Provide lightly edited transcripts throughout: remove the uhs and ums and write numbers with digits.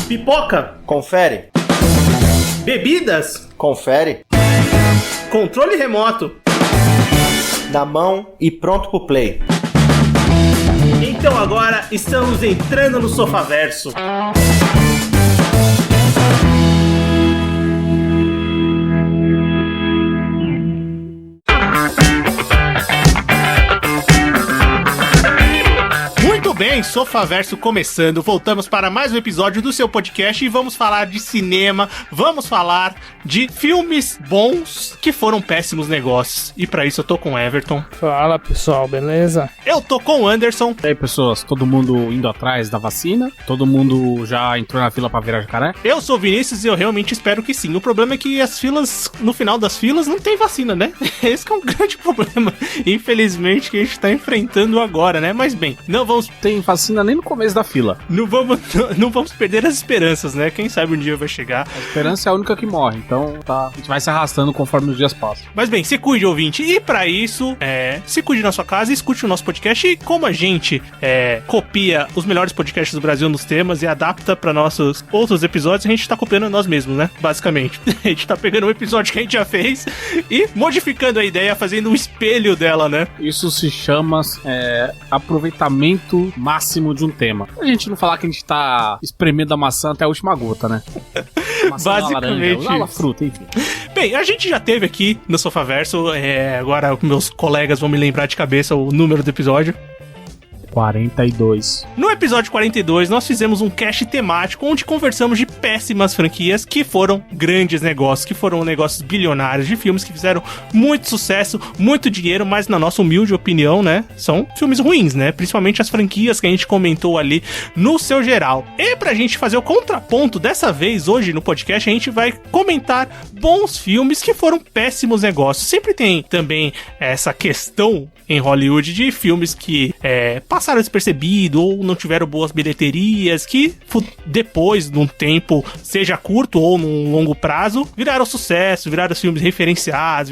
Pipoca? Confere. Bebidas? Confere. Controle remoto? Na mão e pronto pro play. Então agora estamos entrando no Sofaverso. Bem, Sofaverso começando, voltamos para mais um episódio do seu podcast e vamos falar de cinema, vamos falar de filmes bons que foram péssimos negócios. E para isso eu tô com o Everton. Fala pessoal, beleza? Eu tô com o Anderson. E aí pessoas, todo mundo indo atrás da vacina? Todo mundo já entrou na fila pra virar jacaré? Eu sou o Vinícius e eu realmente espero que sim. O problema é que as filas, no final das filas, não tem vacina, né? Esse que é um grande problema, infelizmente, que a gente tá enfrentando agora, né? Mas bem, não vamos... Tem vacina nem no começo da fila. Não vamos perder as esperanças, né? Quem sabe um dia vai chegar. A esperança é a única que morre, então tá, a gente vai se arrastando conforme os dias passam. Mas bem, se cuide, ouvinte. E pra isso, se cuide na sua casa, escute o nosso podcast. E como a gente copia os melhores podcasts do Brasil nos temas e adapta pra nossos outros episódios, a gente tá copiando nós mesmos, né? Basicamente. A gente tá pegando um episódio que a gente já fez e modificando a ideia, fazendo um espelho dela, né? Isso se chama aproveitamento máximo de um tema. A gente não falar que a gente tá espremendo a maçã até a última gota, né? Maçã, basicamente laranja, uma fruta, enfim. Bem, a gente já teve aqui no Sofaverso, agora meus colegas vão me lembrar de cabeça o número do episódio. 42. No episódio 42, nós fizemos um cast temático onde conversamos de péssimas franquias que foram grandes negócios, que foram negócios bilionários, de filmes que fizeram muito sucesso, muito dinheiro, mas na nossa humilde opinião, né, são filmes ruins, né, principalmente as franquias que a gente comentou ali no seu geral. E pra gente fazer o contraponto, dessa vez, hoje no podcast, a gente vai comentar bons filmes que foram péssimos negócios. Sempre tem também essa questão em Hollywood de filmes que passaram despercebido ou não tiveram boas bilheterias, que depois, num tempo, seja curto ou num longo prazo, viraram sucesso, viraram filmes referenciados,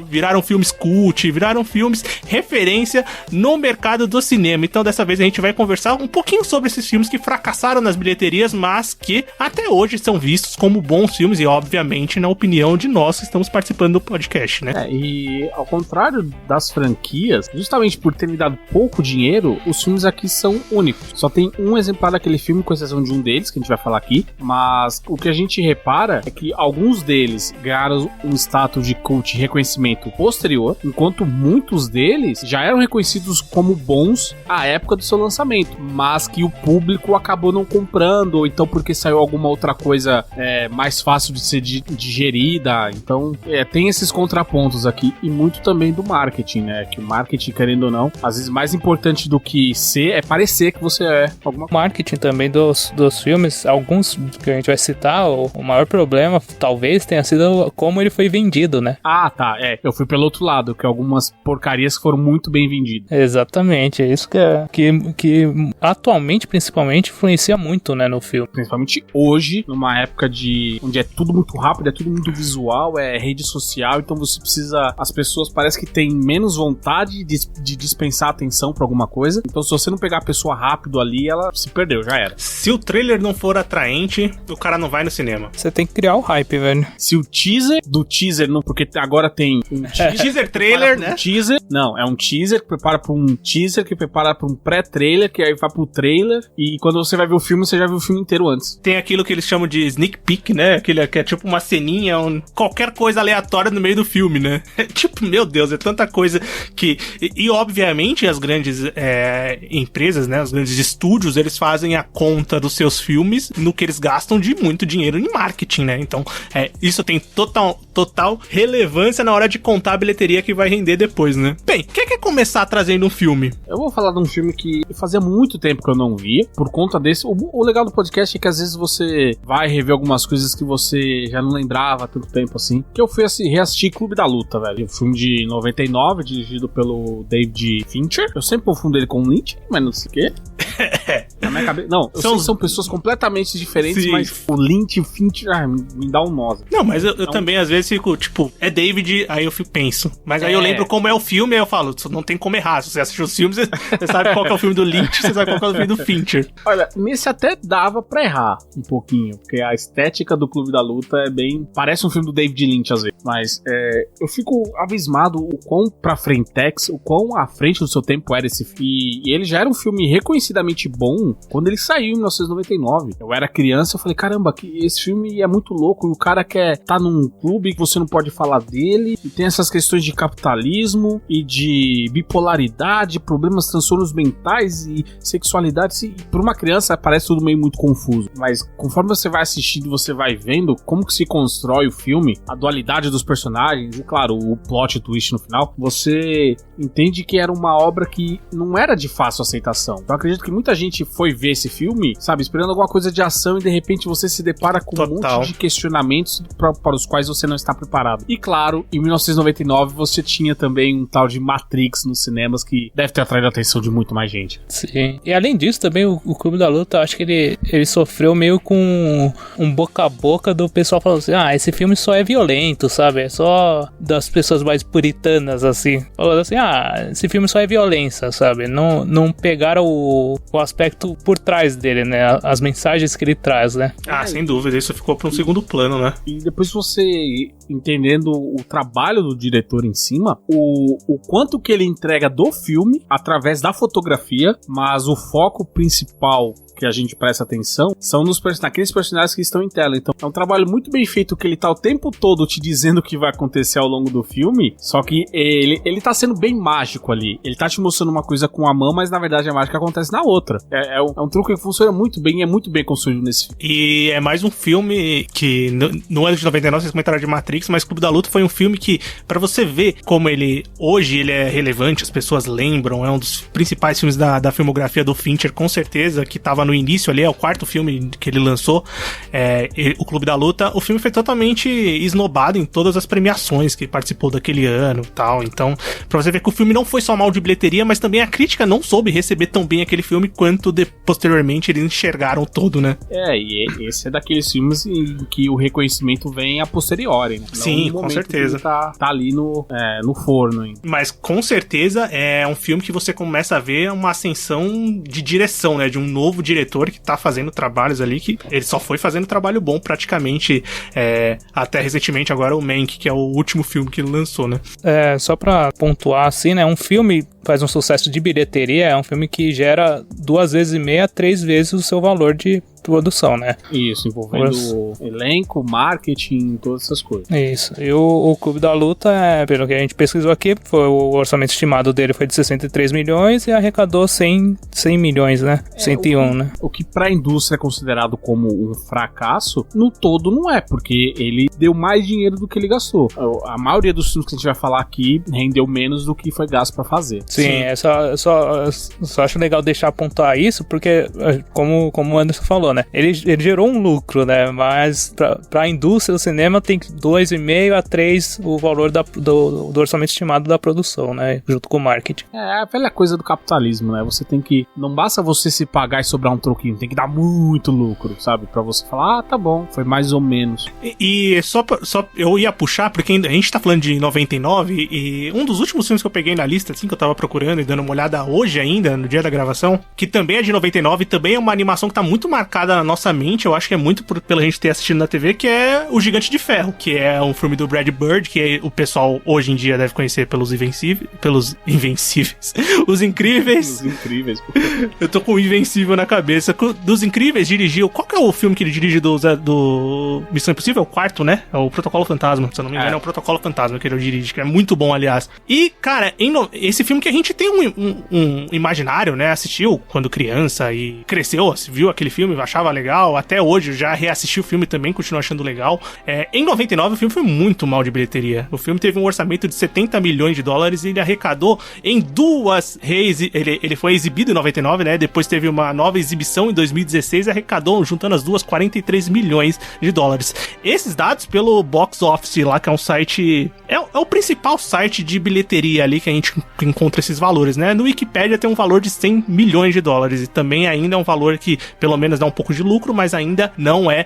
viraram filmes cult, viraram filmes referência no mercado do cinema. Então dessa vez a gente vai conversar um pouquinho sobre esses filmes que fracassaram nas bilheterias, mas que até hoje são vistos como bons filmes e obviamente na opinião de nós que estamos participando do podcast, né? E ao contrário das franquias, justamente por terem dado pouco dinheiro, os filmes aqui são únicos. Só tem um exemplar daquele filme, com exceção de um deles, que a gente vai falar aqui, mas o que a gente repara é que alguns deles ganharam um status de cult reconhecimento posterior, enquanto muitos deles já eram reconhecidos como bons à época do seu lançamento, mas que o público acabou não comprando, ou então porque saiu alguma outra coisa mais fácil de ser digerida. Então tem esses contrapontos aqui, e muito também do marketing, né? Que o marketing, querendo ou não, às vezes mais importante do que ser é parecer que você é alguma coisa. Marketing também dos filmes, alguns que a gente vai citar, o maior problema talvez tenha sido como ele foi vendido, né? Ah, tá, eu fui pelo outro lado, que algumas porcarias foram muito bem vendidas. Exatamente, é isso que atualmente, principalmente, influencia muito, né, no filme. Principalmente hoje, numa época onde é tudo muito rápido, é tudo muito visual, é rede social, então você precisa, as pessoas parece que têm menos vontade de dispensar atenção pra alguma coisa. Então se você não pegar a pessoa rápido ali, ela se perdeu, já era. Se o trailer não for atraente, o cara não vai no cinema. Você tem que criar o hype, velho. Se o teaser do teaser, não, porque agora tem um teaser trailer, né? Teaser, não, é um teaser que prepara pra um teaser, que prepara pra um pré-trailer, que aí vai pro trailer, e quando você vai ver o filme, você já viu o filme inteiro antes. Tem aquilo que eles chamam de sneak peek, né? Aquele que é tipo uma ceninha, qualquer coisa aleatória no meio do filme, né? Tipo, meu Deus, é tanta coisa que... E obviamente as grandes empresas, né, os grandes estúdios, eles fazem a conta dos seus filmes no que eles gastam de muito dinheiro em marketing, né? Então, isso tem total relevância na hora de contar a bilheteria que vai render depois, né? Bem, quem quer começar trazendo um filme? Eu vou falar de um filme que fazia muito tempo que eu não via, por conta desse... O legal do podcast é que às vezes você vai rever algumas coisas que você já não lembrava há tanto tempo assim, que eu fui reassistir Clube da Luta, velho. Um filme de 99, dirigido pelo David Fincher. Eu sempre confundo ele com Lynch, mas não sei o quê. Na minha cabeça... Não, eu sei que são pessoas completamente diferentes, sim, mas o Lynch e o Fincher me dá um nó. Não, mas eu também às vezes fico, tipo, é David, aí eu penso. Mas aí eu lembro como é o filme, aí eu falo, não tem como errar. Se você assistiu os filmes, você sabe qual que é o filme do Lynch, você sabe qual que é o filme do Fincher. Olha, nesse até dava pra errar um pouquinho, porque a estética do Clube da Luta é bem... Parece um filme do David Lynch, às vezes. Mas eu fico abismado o quão pra frentex, o quão à frente do seu tempo era esse filme. E ele já era um filme reconhecidamente bom quando ele saiu em 1999. Eu era criança, eu falei, caramba, esse filme é muito louco, e o cara quer tá num clube que você não pode falar dele, e tem essas questões de capitalismo e de bipolaridade, problemas, transtornos mentais e sexualidade. E pra uma criança parece tudo meio muito confuso, mas conforme você vai assistindo, você vai vendo como que se constrói o filme, a dualidade dos personagens e, claro, o plot twist no final, você entende que era uma obra que não era de fácil aceitação. Então eu acredito que muita gente foi ver esse filme, sabe, esperando alguma coisa de ação, e de repente você se depara com um monte de questionamentos para os quais você não está preparado. E claro, em 1999 você tinha também um tal de Matrix nos cinemas, que deve ter atraído a atenção de muito mais gente. Sim. E além disso também o Clube da Luta, acho que ele sofreu meio com um boca a boca do pessoal falando assim, esse filme só é violento, sabe? É só das pessoas mais puritanas, assim. Falando assim, esse filme só é violência, sabe? Não pegaram o aspecto por trás dele, né? As mensagens que ele traz, né? Sem dúvida, isso ficou para um segundo plano, né? E depois você entendendo o trabalho do diretor em cima, o quanto que ele entrega do filme através da fotografia, mas o foco principal que a gente presta atenção são naqueles personagens que estão em tela. Então é um trabalho muito bem feito, que ele tá o tempo todo te dizendo o que vai acontecer ao longo do filme, só que ele tá sendo bem mágico ali. Ele tá te mostrando uma coisa com a mão, mas na verdade a mágica acontece na outra. É um truque que funciona muito bem e é muito bem construído nesse filme. E é mais um filme que no ano de 99 vocês comentaram de Matrix, mas Clube da Luta foi um filme que, pra você ver como hoje ele é relevante, as pessoas lembram, é um dos principais filmes da filmografia do Fincher, com certeza, que tava no início ali, é o quarto filme que ele lançou, o Clube da Luta. O filme foi totalmente esnobado em todas as premiações que participou daquele ano e tal. Então, pra você ver que o filme não foi só mal de bilheteria, mas também a crítica não soube receber tão bem aquele filme quanto posteriormente eles enxergaram todo, né? E esse é daqueles filmes em que o reconhecimento vem a posteriori, né? Sim, com certeza. Tá ali no forno, hein? Mas com certeza é um filme que você começa a ver uma ascensão de direção, né? De um novo diretor que tá fazendo trabalhos ali, que ele só foi fazendo trabalho bom praticamente, até recentemente agora o Mank, que é o último filme que ele lançou, né? Só pra pontuar assim, né? Um filme faz um sucesso de bilheteria, é um filme que gera 2,5 a 3 vezes o seu valor de produção, né? Isso, envolvendo elenco, marketing, todas essas coisas. Isso. E o Clube da Luta, pelo que a gente pesquisou aqui, o orçamento estimado dele foi de 63 milhões e arrecadou 100 milhões, né? 101, né? O que pra indústria é considerado como um fracasso, no todo não é, porque ele deu mais dinheiro do que ele gastou. A maioria dos filmes que a gente vai falar aqui rendeu menos do que foi gasto pra fazer. Sim. Só acho legal deixar pontuar isso, porque, como o Anderson falou, né? Ele gerou um lucro, né? Mas pra indústria do cinema tem 2,5 a 3 o valor do orçamento estimado da produção, né? Junto com o marketing. É a velha coisa do capitalismo, né? Você tem que... Não basta você se pagar e sobrar um troquinho, tem que dar muito lucro, sabe? Pra você falar, tá bom, foi mais ou menos. E só eu ia puxar, porque a gente tá falando de 99, e um dos últimos filmes que eu peguei na lista, assim, que eu tava procurando e dando uma olhada hoje ainda, no dia da gravação, que também é de 99, também é uma animação que tá muito marcada na nossa mente, eu acho que é muito pela gente ter assistido na TV, que é O Gigante de Ferro, que é um filme do Brad Bird, que o pessoal hoje em dia deve conhecer pelos Invencíveis. Os Incríveis. Os Incríveis. Eu tô com o Invencível na cabeça. Dos Incríveis dirigiu... Qual que é o filme que ele dirige do Missão Impossível? É o quarto, né? É o Protocolo Fantasma. Se eu não me engano, é o Protocolo Fantasma que ele dirige, que é muito bom, aliás. E, cara, esse filme que a gente tem um imaginário, né? Assistiu quando criança e cresceu, viu aquele filme, achava legal, até hoje eu já reassisti o filme também, continuo achando legal. Em 99 o filme foi muito mal de bilheteria. O filme teve um orçamento de 70 milhões de dólares e ele arrecadou em duas ele foi exibido em 99, né? Depois teve uma nova exibição em 2016 e arrecadou, juntando as duas, 43 milhões de dólares. Esses dados pelo Box Office lá, que é um site... É o principal site de bilheteria ali que a gente encontra esses valores, né? No Wikipedia tem um valor de 100 milhões de dólares e também ainda é um valor que pelo menos dá um pouco de lucro, mas ainda não é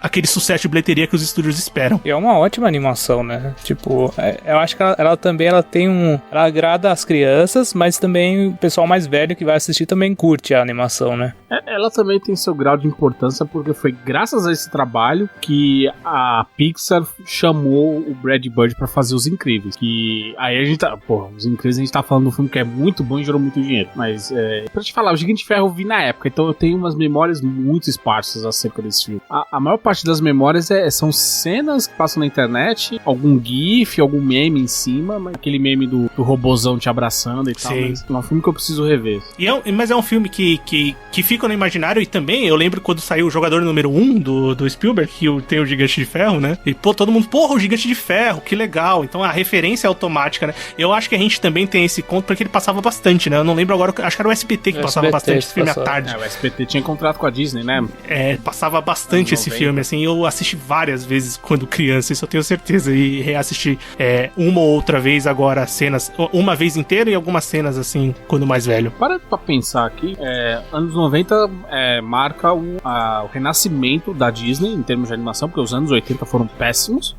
aquele sucesso de bilheteria que os estúdios esperam. E é uma ótima animação, né? Tipo, eu acho que ela também tem ela agrada as crianças, mas também o pessoal mais velho que vai assistir também curte a animação, né? Ela também tem seu grau de importância porque foi graças a esse trabalho que a Pixar chamou o Brad Bird pra fazer Os Incríveis. Que aí a gente tá... Porra, Os Incríveis a gente tá falando de um filme que é muito bom e gerou muito dinheiro. Mas, pra te falar, o Gigante de Ferro eu vi na época, então eu tenho umas memórias muito esparsas acerca desse filme. A maior parte das memórias são cenas que passam na internet, algum gif, algum meme em cima, aquele meme do robozão te abraçando e tal. Mas é um filme que eu preciso rever. Mas é um filme que fica no imaginário e também, eu lembro quando saiu o Jogador número 1 do Spielberg, que tem o Gigante de Ferro, né? E todo mundo, porra, o Gigante de Ferro, que legal. Então a referência é automática, né? Eu acho que a gente também tem esse conto porque ele passava bastante, né? Eu não lembro agora, acho que era o SBT que passava bastante esse filme à tarde. O SBT tinha contrato com a Disney, né? Passava bastante esse filme, assim. Eu assisti várias vezes quando criança, isso eu tenho certeza. E reassisti uma ou outra vez agora cenas, uma vez inteira e algumas cenas, assim, quando mais velho. Para pra pensar aqui, anos 90 marca o renascimento da Disney em termos de animação, porque os anos 80 foram péssimos,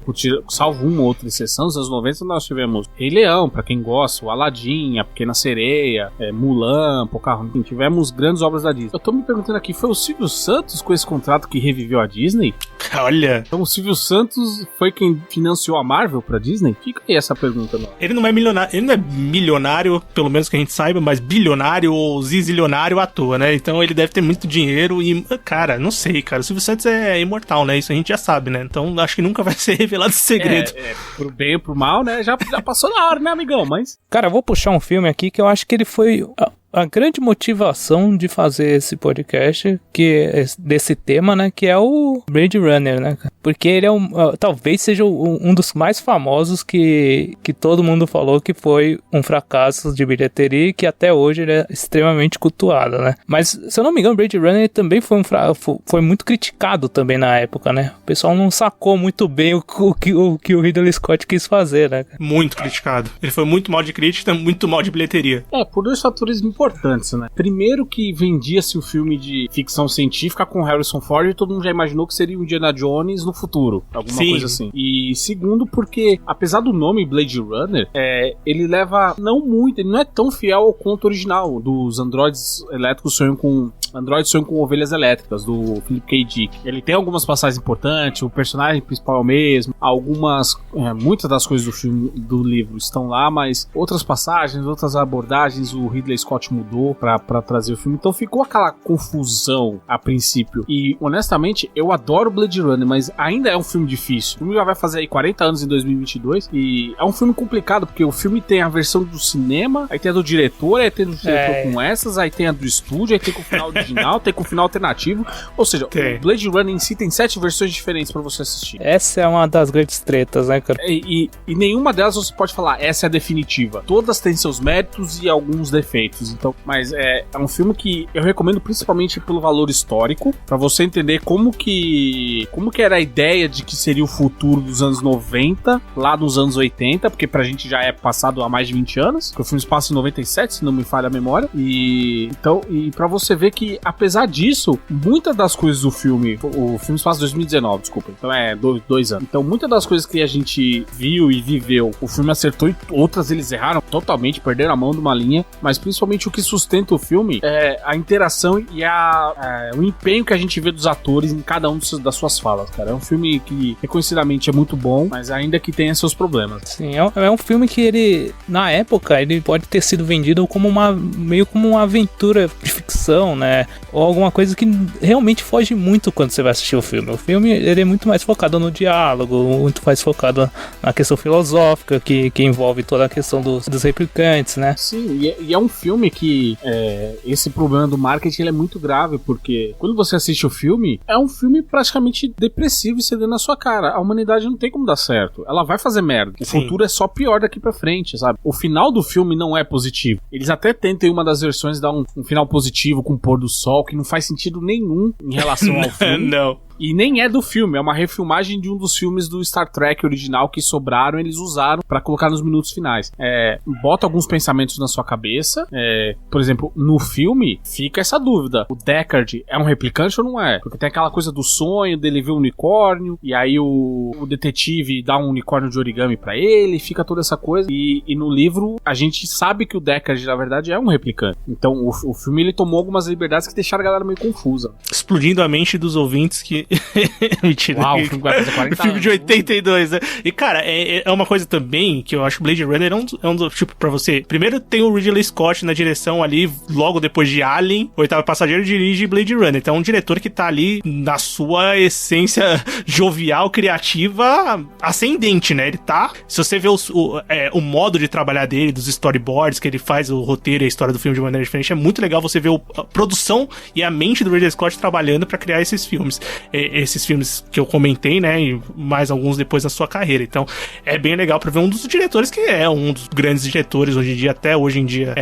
salvo uma ou outra exceção. Nos anos 90 nós tivemos Rei Leão, pra quem gosta, o Aladdin, a Pequena Sereia, Mulan, Pocahontas, enfim, tivemos grandes obras da Disney. Eu tô me perguntando aqui, foi o Silvio Santos com esse contrato que reviveu a Disney? Olha! Então o Silvio Santos foi quem financiou a Marvel pra Disney? Fica aí essa pergunta, não. Ele não é milionário, pelo menos que a gente saiba, mas bilionário ou zizilionário à toa, né? Então ele deve ter muito dinheiro e, cara, não sei, cara. O Silvio Santos é imortal, né? Isso a gente já sabe, né? Então acho que nunca vai ser revelado esse segredo. Pro bem ou pro mal, né? Já passou na hora, né, amigão? Mas... Cara, eu vou puxar um filme aqui que eu acho que ele foi... A grande motivação de fazer esse podcast, desse tema, né, que é o Blade Runner, né, porque ele é talvez seja um dos mais famosos que todo mundo falou que foi um fracasso de bilheteria e que até hoje ele é extremamente cultuado, né, mas se eu não me engano, Blade Runner também foi muito criticado também na época, né, o pessoal não sacou muito bem o que o Ridley Scott quis fazer, né. Muito criticado, ele foi muito mal de crítica, muito mal de bilheteria. Por dois fatores importantes, né? Primeiro que vendia-se o filme de ficção científica com Harrison Ford e todo mundo já imaginou que seria o Indiana Jones no futuro, alguma coisa assim. E segundo porque, apesar do nome Blade Runner, ele leva ele não é tão fiel ao conto original dos androides elétricos sonham com ovelhas elétricas, do Philip K. Dick. Ele tem algumas passagens importantes, o personagem principal é o mesmo, muitas das coisas do filme, do livro estão lá, mas outras passagens, outras abordagens, o Ridley Scott mudou pra trazer o filme, então ficou aquela confusão a princípio. E honestamente, eu adoro Blade Runner, mas ainda é um filme difícil. O filme já vai fazer aí 40 anos em 2022 e é um filme complicado, porque o filme tem a versão do cinema, aí tem a do diretor, aí tem a do diretor com essas, aí tem a do estúdio, aí tem com o final original, tem com o final alternativo, ou seja, o Blade Runner em si tem 7 versões diferentes pra você assistir. Essa é uma das grandes tretas, né, cara? E nenhuma delas você pode falar, essa é a definitiva. Todas têm seus méritos e alguns defeitos. Então, mas é um filme que eu recomendo principalmente pelo valor histórico, pra você entender como que era a ideia de que seria o futuro dos anos 90, lá nos anos 80, porque pra gente já é passado há mais de 20 anos, que o filme se passa em 97, se não me falha a memória, e pra você ver que, apesar disso, muitas das coisas do filme, o filme se passa em 2019, desculpa, então é 2 anos, então muitas das coisas que a gente viu e viveu, o filme acertou e outras eles erraram totalmente, perderam a mão de uma linha, mas principalmente o que sustenta o filme é a interação e o empenho que a gente vê dos atores em cada um das suas falas, cara. É um filme que reconhecidamente é muito bom, mas ainda que tenha seus problemas. Sim, é um filme que ele, na época, ele pode ter sido vendido como meio como uma aventura de ficção, né? Ou alguma coisa que realmente foge muito quando você vai assistir o filme. O filme, ele é muito mais focado no diálogo, muito mais focado na questão filosófica que envolve toda a questão dos replicantes, né? Sim, e é um filme que esse problema do marketing ele é muito grave, porque quando você assiste o filme, é um filme praticamente depressivo e cedendo na sua cara. A humanidade não tem como dar certo. Ela vai fazer merda. O futuro é só pior daqui pra frente, sabe? O final do filme não é positivo. Eles até tentam em uma das versões dar um final positivo com o pôr do sol, que não faz sentido nenhum em relação ao filme. Não. E nem é do filme, é uma refilmagem de um dos filmes do Star Trek original que sobraram, eles usaram pra colocar nos minutos finais. Bota alguns pensamentos na sua cabeça. Por exemplo, no filme, fica essa dúvida. O Deckard é um replicante ou não é? Porque tem aquela coisa do sonho dele ver um unicórnio, e aí o detetive dá um unicórnio de origami pra ele, fica toda essa coisa. E no livro, a gente sabe que o Deckard, na verdade, é um replicante. Então, o filme, ele tomou algumas liberdades que deixaram a galera meio confusa. Explodindo a mente dos ouvintes que... Mentira. Uau, o filme vai fazer 40 anos. Filme de 82, né? E, cara, é uma coisa também que eu acho que Blade Runner é um dos, tipo, pra você... Primeiro tem o Ridley Scott na direção ali, logo depois de Alien, Oitavo Passageiro dirige Blade Runner. Então é um diretor que tá ali na sua essência jovial, criativa, ascendente, né? Ele tá... Se você vê o modo de trabalhar dele, dos storyboards que ele faz, o roteiro e a história do filme de maneira diferente, é muito legal você ver a produção e a mente do Ridley Scott trabalhando pra criar esses filmes. Esses filmes que eu comentei, né, e mais alguns depois na sua carreira. Então, é bem legal pra ver um dos diretores que é um dos grandes diretores hoje em dia, até hoje em dia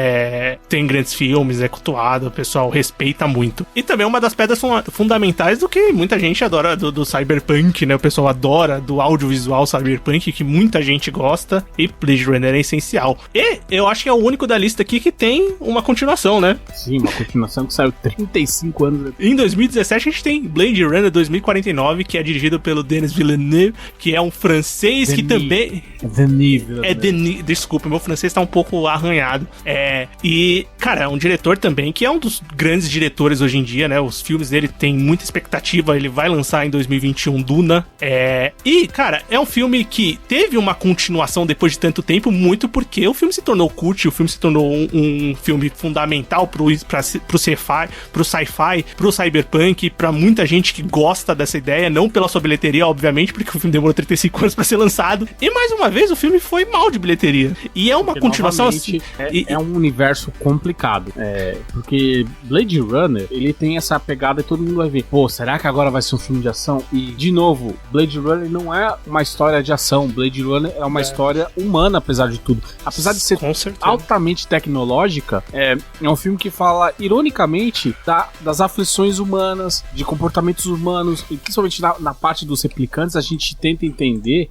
tem grandes filmes, é cultuado, o pessoal respeita muito. E também uma das pedras fundamentais do que muita gente adora do cyberpunk, né, o pessoal adora do audiovisual cyberpunk, que muita gente gosta, e Blade Runner é essencial. E eu acho que é o único da lista aqui que tem uma continuação, né? Sim, uma continuação que saiu 35 anos depois. Em 2017 a gente tem Blade Runner 2049, que é dirigido pelo Denis Villeneuve, que é um francês que também... Desculpa, meu francês tá um pouco arranhado. E, cara, é um diretor também que é um dos grandes diretores hoje em dia, né? Os filmes dele tem muita expectativa, ele vai lançar em 2021 Duna. E, cara, é um filme que teve uma continuação depois de tanto tempo, muito porque o filme se tornou cult, o filme se tornou um filme fundamental pro sci-fi, pro cyberpunk, pra muita gente que gosta dessa ideia, não pela sua bilheteria, obviamente, porque o filme demorou 35 anos pra ser lançado. E mais uma vez, o filme foi mal de bilheteria. E é uma continuação assim. É um universo complicado. Porque Blade Runner, ele tem essa pegada e todo mundo vai ver. Pô, será que agora vai ser um filme de ação? E, de novo, Blade Runner não é uma história de ação. Blade Runner é uma história humana, apesar de tudo. Apesar de ser altamente tecnológica, é um filme que fala, ironicamente, das aflições humanas, de comportamentos humanos, e principalmente na parte dos replicantes, a gente tenta entender,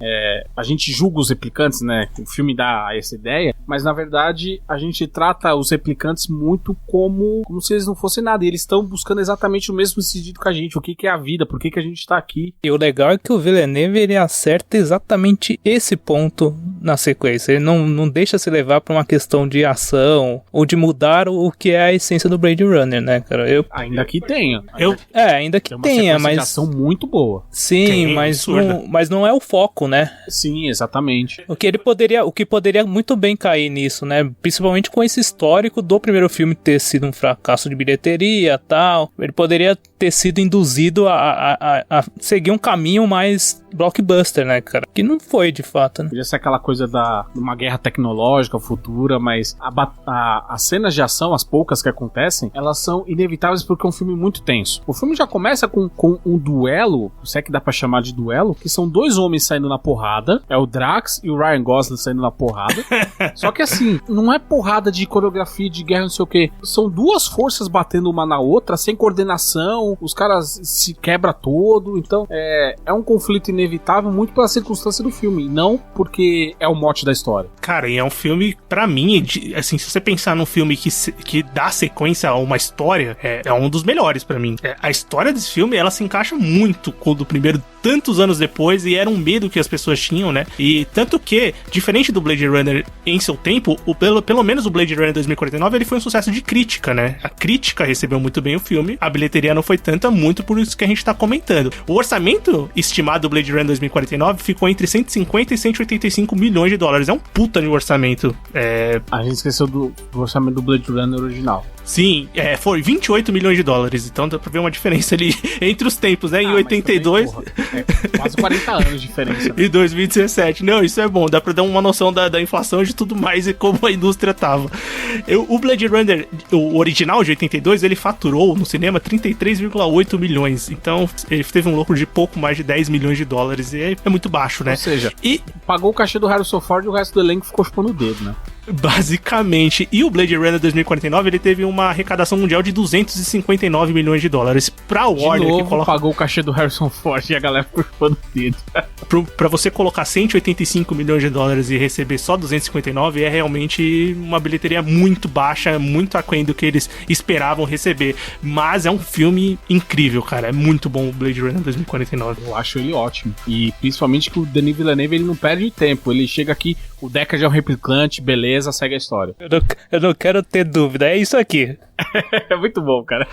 a gente julga os replicantes, né? O filme dá essa ideia, mas na verdade a gente trata os replicantes muito como se eles não fossem nada, e eles estão buscando exatamente o mesmo sentido que a gente, o que é a vida, por que a gente tá aqui. E o legal é que o Villeneuve, ele acerta exatamente esse ponto na sequência, ele não deixa se levar pra uma questão de ação, ou de mudar o que é a essência do Blade Runner, né, cara? Ainda que tenha. Ainda que tenha, mas... de ação muito boa. Sim, mas não é o foco, né? Sim, exatamente. O que poderia muito bem cair nisso, né? Principalmente com esse histórico do primeiro filme ter sido um fracasso de bilheteria e tal. Ele poderia ter sido induzido a seguir um caminho mais blockbuster, né, cara? Que não foi, de fato, né? Podia ser aquela coisa de uma guerra tecnológica futura, mas as cenas de ação, as poucas que acontecem, elas são inevitáveis porque é um filme muito tenso. O filme já começa com um duelo, se é que dá pra chamar de duelo, que são dois homens saindo na porrada, é o Drax e o Ryan Gosling saindo na porrada. Só que assim, não é porrada de coreografia de guerra, não sei o que. São duas forças batendo uma na outra, sem coordenação, os caras se quebram todo, então é um conflito inevitável muito pela circunstância do filme, não porque é o mote da história. Cara, e é um filme, pra mim, assim, se você pensar num filme que dá sequência a uma história, é um dos melhores pra mim. A história desse filme, ela se encaixa muito com o do primeiro, tantos anos depois, e era um medo que as pessoas tinham, né? E tanto que, diferente do Blade Runner em seu tempo, pelo menos o Blade Runner 2049, ele foi um sucesso de crítica, né? A crítica recebeu muito bem o filme, a bilheteria não foi tanta, muito por isso que a gente tá comentando. O orçamento estimado do Blade Runner 2049 ficou entre 150 e 185 milhões de dólares. É um puta de orçamento. A gente esqueceu do orçamento do Blade Runner original. Sim, foi 28 milhões de dólares. Então dá pra ver uma diferença ali entre os tempos, né? Em 82... Também, quase 40 anos de diferença. Né? E 2017. Não, isso é bom. Dá pra dar uma noção da inflação e de tudo mais e como a indústria tava. O Blade Runner, o original de 82, ele faturou no cinema 33,8 milhões. Então ele teve um lucro de pouco mais de 10 milhões de dólares. E é muito baixo, né? Ou seja, pagou o cachê do Harrison Ford e o resto do elenco ficou chupando o dedo, né? Basicamente. E o Blade Runner 2049, ele teve uma arrecadação mundial de 259 milhões de dólares. Pra Warner, que pagou o cachê do Harrison Ford e a galera ficou chupando o dedo. Pra você colocar 185 milhões de dólares e receber só 259 é realmente uma bilheteria muito baixa, muito aquém do que eles esperavam receber. Mas é um filme incrível, cara. É muito bom o Blade Runner 2049. Eu acho ele ótimo. E principalmente que o Denis Villeneuve, ele não perde tempo. Ele chega aqui, o Deckard é um replicante, beleza, segue a história. Eu não quero ter dúvida, é isso aqui. É muito bom, cara.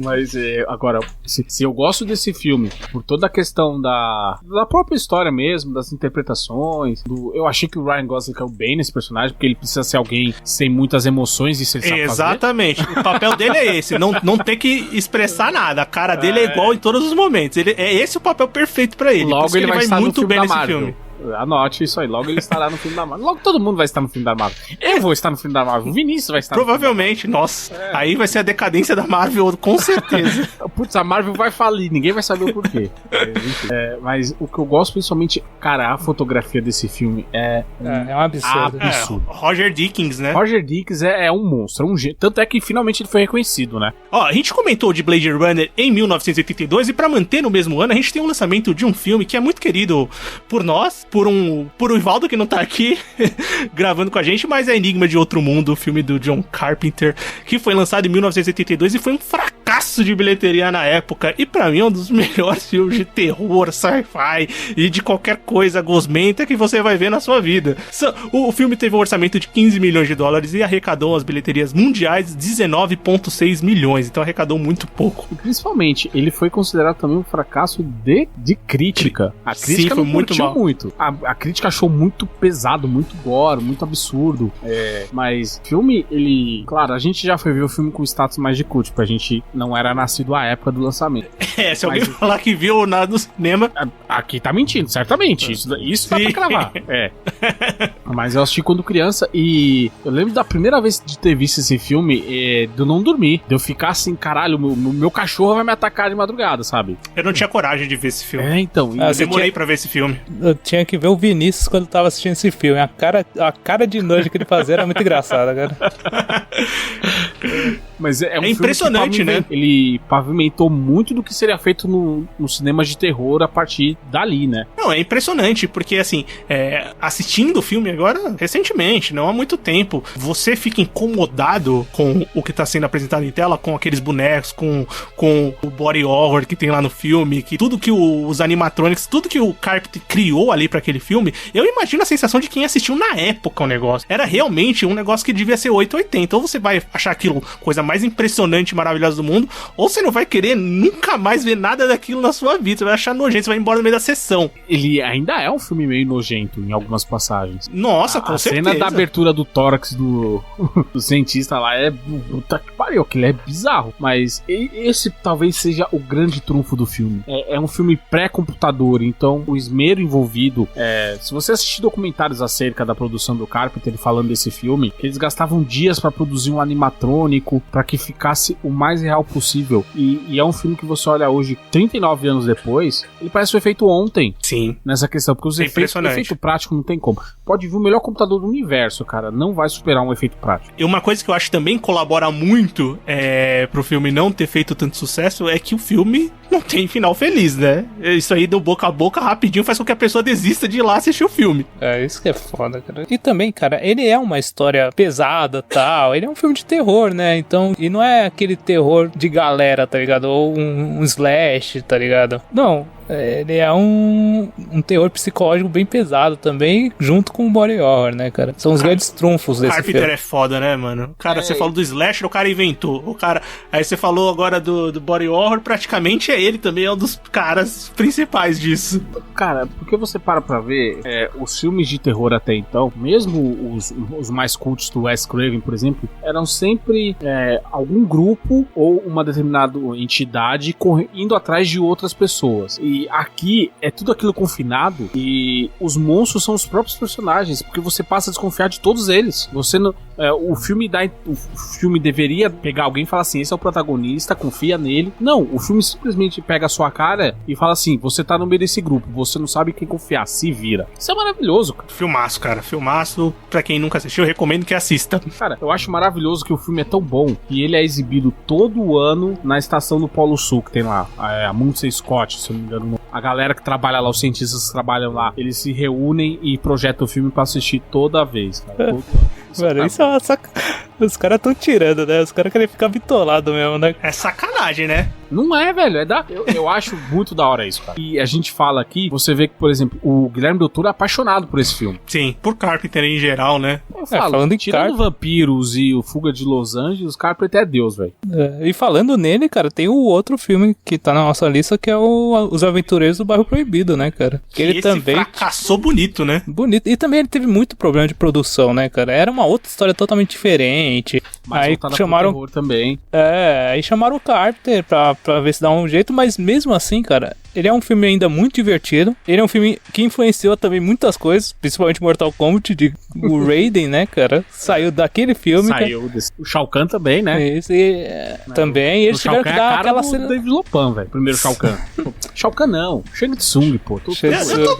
Mas agora, se eu gosto desse filme por toda a questão da própria história mesmo, das interpretações, eu achei que o Ryan Gosling caiu bem nesse personagem, porque ele precisa ser alguém sem muitas emoções e se ele sabe exatamente. Fazer. O papel dele é esse, não ter que expressar nada. A cara dele é igual em todos os momentos. É esse o papel perfeito pra ele. Logo ele vai estar muito bem nesse filme. Anote isso aí, logo ele estará no filme da Marvel. Logo todo mundo vai estar no filme da Marvel. Eu vou estar no filme da Marvel, o Vinícius vai estar provavelmente, no filme da Marvel. Nossa, aí vai ser a decadência da Marvel, com certeza. Putz, a Marvel vai falir, ninguém vai saber o porquê. Mas o que eu gosto principalmente, cara, a fotografia desse filme é um absurdo. Roger Deakins, né? Roger Deakins é um monstro, é um gênio. Tanto é que finalmente ele foi reconhecido, né? Ó, a gente comentou de Blade Runner em 1982 e pra manter no mesmo ano, a gente tem o lançamento de um filme que é muito querido por nós, por o Ivaldo, que não tá aqui gravando com a gente, mas é Enigma de Outro Mundo, o filme do John Carpenter, que foi lançado em 1982 e foi um fracasso de bilheteria na época, e pra mim é um dos melhores filmes de terror, sci-fi e de qualquer coisa gosmenta que você vai ver na sua vida. O filme teve um orçamento de 15 milhões de dólares e arrecadou as bilheterias mundiais 19,6 milhões, então arrecadou muito pouco. E principalmente, ele foi considerado também um fracasso de crítica. A crítica foi não muito curtiu mal. Muito. A crítica achou muito pesado, muito gore, muito absurdo. Mas o filme, ele... Claro, a gente já foi ver o filme com status mais de cult, porque a gente não era nascido à época do lançamento. Se alguém falar que viu nada no cinema... Aqui tá mentindo, certamente. Isso dá pra cravar. Mas eu assisti quando criança e eu lembro da primeira vez de ter visto esse filme, de eu não dormir. De eu ficar assim, caralho, meu cachorro vai me atacar de madrugada, sabe? Eu não tinha coragem de ver esse filme. Então... Eu demorei pra ver esse filme. Eu tinha que ver o Vinícius quando tava assistindo esse filme. A cara de nojo que ele fazia era muito engraçada, cara. Mas é um filme impressionante, né? Ele pavimentou muito do que seria feito no cinema de terror a partir dali, né? Não, é impressionante, porque assim, assistindo o filme agora, recentemente, não há muito tempo, você fica incomodado com o que tá sendo apresentado em tela, com aqueles bonecos, com o body horror que tem lá no filme, que tudo que os animatronics, tudo que o Carpenter criou ali pra aquele filme, eu imagino a sensação de quem assistiu na época o negócio. Era realmente um negócio que devia ser 880. Ou você vai achar aquilo coisa mais impressionante e maravilhosa do mundo, ou você não vai querer nunca mais ver nada daquilo na sua vida. Você vai achar nojento, você vai embora no meio da sessão. Ele ainda é um filme meio nojento em algumas passagens. Nossa, com certeza. A cena da abertura do tórax do cientista lá é... Puta que pariu, aquilo é bizarro. Mas esse talvez seja o grande trunfo do filme. É um filme pré-computador, então o esmero envolvido... se você assistir documentários acerca da produção do Carpenter falando desse filme, que eles gastavam dias pra produzir um animatrônico pra que ficasse o mais real possível. E é um filme que você olha hoje, 39 anos depois, ele parece que foi feito ontem. Sim. Nessa questão, porque os efeito prático não tem como. Pode vir o melhor computador do universo, cara, não vai superar um efeito prático. E uma coisa que eu acho que também colabora muito pro filme não ter feito tanto sucesso é que o filme não tem final feliz, né? Isso aí do boca a boca rapidinho faz com que a pessoa desista de ir lá assistir o filme. Isso que é foda, cara. E também, cara, ele é uma história pesada, tal, ele é um filme de terror, né? Então, e não é aquele terror de galera, tá ligado? Ou um slash, tá ligado? Não. Ele é um terror psicológico bem pesado também, junto com o body horror, né, cara? São os grandes trunfos desse Carpenter filme. é foda, né, mano? Cara, você falou do slasher, o cara inventou. O cara... Aí você falou agora do body horror, praticamente ele também é um dos caras principais disso. Cara, porque você para pra ver, os filmes de terror até então, mesmo os mais cultos do Wes Craven, por exemplo, eram sempre algum grupo ou uma determinada entidade indo atrás de outras pessoas. E aqui é tudo aquilo confinado e os monstros são os próprios personagens, porque você passa a desconfiar de todos eles. Você não... O filme deveria pegar alguém e falar assim, esse é o protagonista, confia nele. Não, o filme simplesmente pega a sua cara e fala assim, você tá no meio desse grupo, você não sabe quem confiar, se vira. Isso é maravilhoso, cara. Filmaço, cara, filmaço. Pra quem nunca assistiu, eu recomendo que assista. Cara, eu acho maravilhoso que o filme é tão bom que ele é exibido todo ano na estação do Polo Sul, que tem lá, a Muncie Scott, se eu não me engano. A galera que trabalha lá, os cientistas que trabalham lá, eles se reúnem e projetam o filme pra assistir toda vez, cara. Mano, isso é uma Os caras tão tirando, né? Os caras querem ficar bitolados mesmo, né? É sacanagem, né? Não é, velho. Eu acho muito da hora isso, cara. E a gente fala aqui, você vê que, por exemplo, o Guilherme Del Toro é apaixonado por esse filme. Sim, por Carpenter em geral, né? Eu falo, falando tirando Vampiros e o Fuga de Los Angeles, Carpenter é Deus, velho. E falando nele, cara, tem o outro filme que tá na nossa lista, que é Os Aventureiros do Bairro Proibido, né, cara? Que ele também fracassou bonito, né? Bonito. E também ele teve muito problema de produção, né, cara? Era uma outra história totalmente diferente. Mas aí chamaram pro terror também. Aí chamaram o Carpenter pra ver se dá um jeito, mas mesmo assim, cara, ele é um filme ainda muito divertido. Ele é um filme que influenciou também muitas coisas, principalmente Mortal Kombat, o Raiden, né, cara? Saiu daquele filme. Saiu desse... O Shao Kahn também, né? Isso, também. Eles tiveram que dar aquela cena. David Lopan, velho. Primeiro Shao Kahn. Shao Kahn não. Shang Tsung, pô.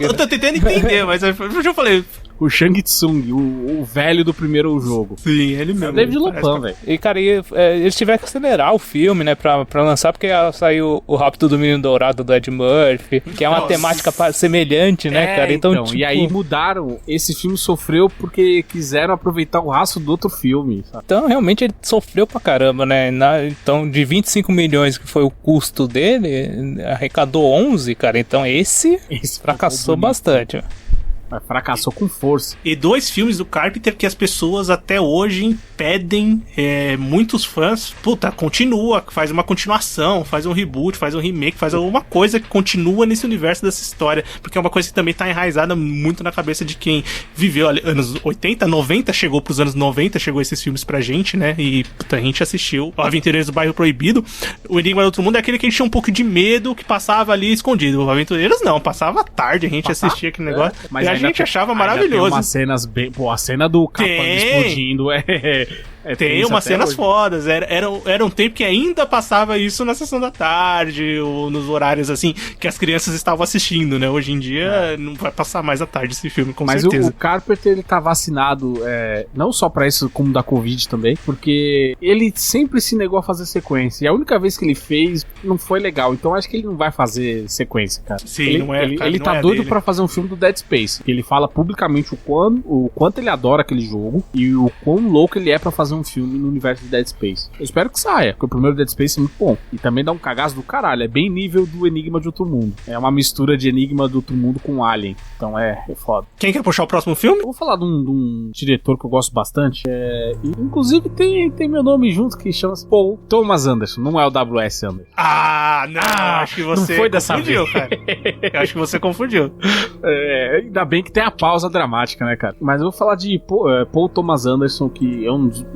Eu tô tentando entender, mas eu já falei. O Shang Tsung, o velho do primeiro jogo. Sim, ele mesmo. É o David Lopan, velho. E, cara, eles tiveram que acelerar o filme, né, pra lançar, porque saiu o Rápido do Menino Dourado do Ed Murphy, que é uma temática semelhante, né, cara? Então, tipo... E aí mudaram. Esse filme sofreu porque quiseram aproveitar o rastro do outro filme, sabe? Então, realmente, ele sofreu pra caramba, né? Então, de 25 milhões que foi o custo dele, arrecadou 11, cara. Então, esse fracassou bastante. Fracassou com força. E 2 filmes do Carpenter que as pessoas até hoje impedem, muitos fãs, continua, faz uma continuação, faz um reboot, faz um remake, faz alguma coisa que continua nesse universo dessa história, porque é uma coisa que também tá enraizada muito na cabeça de quem viveu ali, anos 80, 90, chegou pros anos 90, chegou esses filmes pra gente, né, e a gente assistiu o Aventureiros do Bairro Proibido. O Enigma do Outro Mundo é aquele que a gente tinha um pouco de medo, que passava ali escondido. O Aventureiros não, passava tarde, a gente assistia aquele negócio, mas a gente achava maravilhoso. Tem umas cenas bem... Pô, a cena do capanga explodindo tem umas cenas hoje. Fodas. Era um tempo que ainda passava isso na sessão da tarde, ou nos horários assim, que as crianças estavam assistindo, né? Hoje em dia não vai passar mais à tarde esse filme, com certeza. Mas o Carpenter, ele tá vacinado, não só pra isso, como da Covid também, porque ele sempre se negou a fazer sequência. E a única vez que ele fez, não foi legal. Então acho que ele não vai fazer sequência, cara. Sim, ele tá doido pra fazer um filme do Dead Space. Ele fala publicamente o quanto ele adora aquele jogo e o quão louco ele é pra fazer um filme no universo de Dead Space. Eu espero que saia, porque o primeiro Dead Space é muito bom. E também dá um cagaço do caralho. É bem nível do Enigma de Outro Mundo. É uma mistura de Enigma do Outro Mundo com Alien. Então é foda. Quem quer puxar o próximo filme? Eu vou falar de um diretor que eu gosto bastante. Inclusive tem meu nome junto, que chama-se Paul Thomas Anderson. Não é o W.S. Anderson. Não. Acho que você não foi dessa confundiu, vez. Cara. Eu acho que você confundiu. Ainda bem que tem a pausa dramática, né, cara? Mas eu vou falar de Paul Thomas Anderson, que é um dos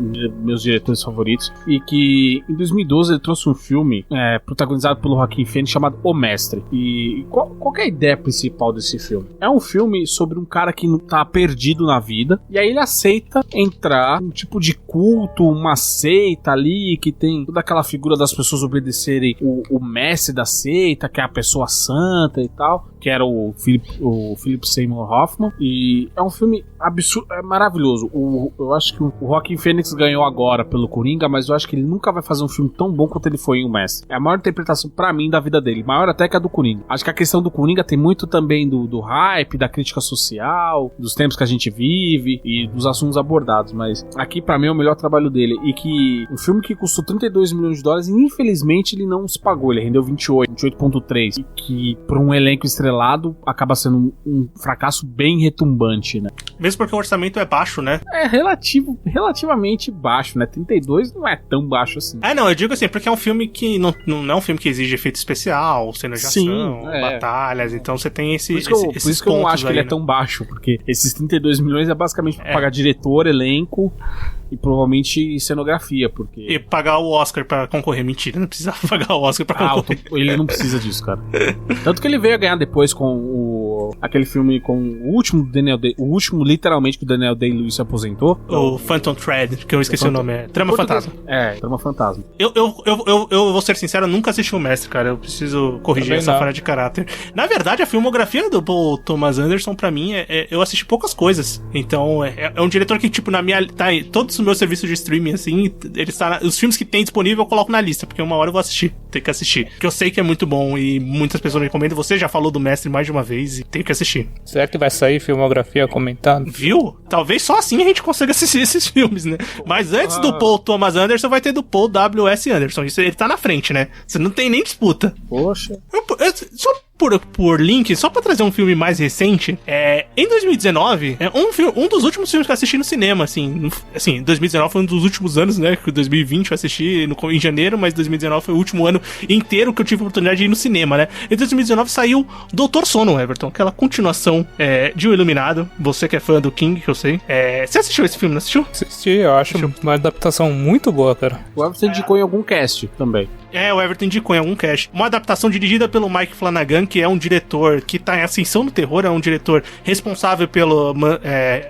meus diretores favoritos, e que em 2012 ele trouxe um filme protagonizado pelo Joaquin Phoenix chamado O Mestre. E qual que é a ideia principal desse filme? É um filme sobre um cara que tá perdido na vida, e aí ele aceita entrar num tipo de culto, uma seita ali, que tem toda aquela figura das pessoas obedecerem o mestre da seita, que é a pessoa santa e tal, que era o Philip Seymour Hoffman. E é um filme absurdo, é maravilhoso. Eu acho que o Joaquin Phoenix Fox ganhou agora pelo Coringa, mas eu acho que ele nunca vai fazer um filme tão bom quanto ele foi em O Mestre. É a maior interpretação pra mim da vida dele, maior até que a do Coringa. Acho que a questão do Coringa tem muito também do hype, da crítica social, dos tempos que a gente vive e dos assuntos abordados, mas aqui pra mim é o melhor trabalho dele, e que um filme que custou 32 milhões de dólares e infelizmente ele não se pagou, ele rendeu 28.3, e que por um elenco estrelado acaba sendo um fracasso bem retumbante, né? Mesmo porque o orçamento é baixo, né? É relativamente baixo, né? 32 não é tão baixo assim. Não, eu digo assim, porque é um filme que não é um filme que exige efeito especial, cenas de ação, batalhas, então você tem esses por isso que eu não acho que ele é tão baixo, porque esses 32 milhões é basicamente pra pagar diretor, elenco e provavelmente cenografia, porque... E pagar o Oscar pra concorrer. Mentira, não precisa pagar o Oscar pra concorrer. Ele não precisa disso, cara. Tanto que ele veio a ganhar depois com aquele filme com o último Daniel Day, o último literalmente que o Daniel Day-Lewis se aposentou. O Phantom Thread, que eu esqueci o nome. É Trama Fantasma. Trama Fantasma. Eu vou ser sincero, eu nunca assisti o Mestre, cara. Eu preciso corrigir essa falha de caráter. Na verdade, a filmografia do Paul Thomas Anderson, pra mim, eu assisti poucas coisas. Então, é um diretor que, tipo, na minha... Tá, todos os meus serviços de streaming, assim, os filmes que tem disponível eu coloco na lista, porque uma hora eu vou assistir. Tenho que assistir. Porque eu sei que é muito bom e muitas pessoas me recomendam. Você já falou do Mestre mais de uma vez e tenho que assistir. Será que vai sair filmografia comentada? Viu? Talvez só assim a gente consiga assistir esses filmes, né? Mas antes do Paul Thomas Anderson, vai ter do Paul W.S. Anderson. Isso ele tá na frente, né? Você não tem nem disputa. Poxa. Só por link, só pra trazer um filme mais recente, em 2019, um dos últimos filmes que eu assisti no cinema, assim, 2019 foi um dos últimos anos, né, que 2020 eu assisti em janeiro, mas 2019 foi o último ano inteiro que eu tive a oportunidade de ir no cinema, né. Em 2019 saiu Doutor Sono, Everton, aquela continuação de O Iluminado, você que é fã do King, que eu sei. Você assistiu esse filme, não assistiu? Assisti, eu acho uma adaptação muito boa, cara. O Everton indicou em algum cast também. O Everton indicou em algum cast. Uma adaptação dirigida pelo Mike Flanagan, que é um diretor que tá em ascensão no terror, é um diretor responsável pelo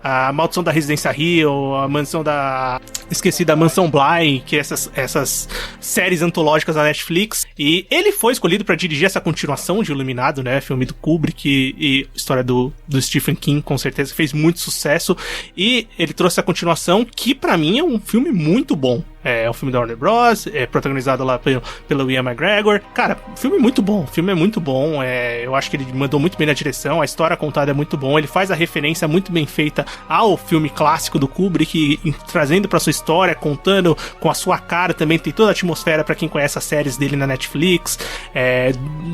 a Maldição da Residência Hill, a Mansão da... Esqueci, da Mansão Bly, que é essas séries antológicas da Netflix. E ele foi escolhido pra dirigir essa continuação de Iluminado, né? Filme do Kubrick e história do Stephen King, com certeza, fez muito sucesso. E ele trouxe a continuação, que pra mim é um filme muito bom. É um filme da Warner Bros, protagonizado lá pelo Ian McGregor. Cara, o filme é muito bom, o filme é muito bom. Eu acho que ele mandou muito bem na direção, a história contada é muito bom. Ele faz a referência muito bem feita ao filme clássico do Kubrick, trazendo pra sua história, contando com a sua cara também. Tem toda a atmosfera pra quem conhece as séries dele na Netflix,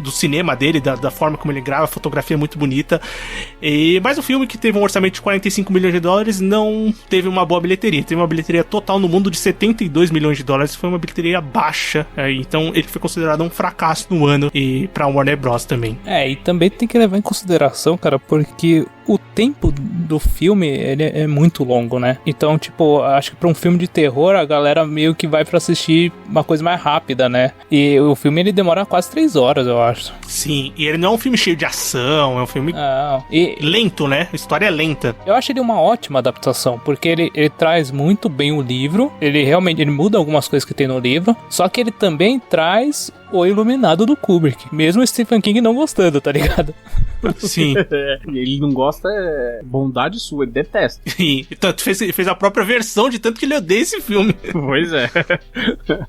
do cinema dele, da forma como ele grava, a fotografia é muito bonita. Mas o filme, que teve um orçamento de 45 milhões de dólares, não teve uma boa bilheteria. Teve uma bilheteria total no mundo de 72 milhões de dólares, foi uma bilheteria baixa, então ele foi considerado um fracasso no ano, e pra Warner Bros também. E também tem que levar em consideração, cara, porque o tempo do filme, ele é muito longo, né? Então, tipo, acho que pra um filme de terror, a galera meio que vai pra assistir uma coisa mais rápida, né? E o filme, ele demora quase 3 horas, eu acho. Sim, e ele não é um filme cheio de ação, é um filme lento, né? A história é lenta. Eu acho ele uma ótima adaptação, porque ele traz muito bem o livro, ele realmente muda algumas coisas que tem no livro, só que ele também traz o Iluminado do Kubrick, mesmo o Stephen King não gostando, tá ligado? Sim. Ele não gosta, é bondade sua, ele detesta. Sim, tanto fez a própria versão de tanto que ele odeia esse filme. Pois é.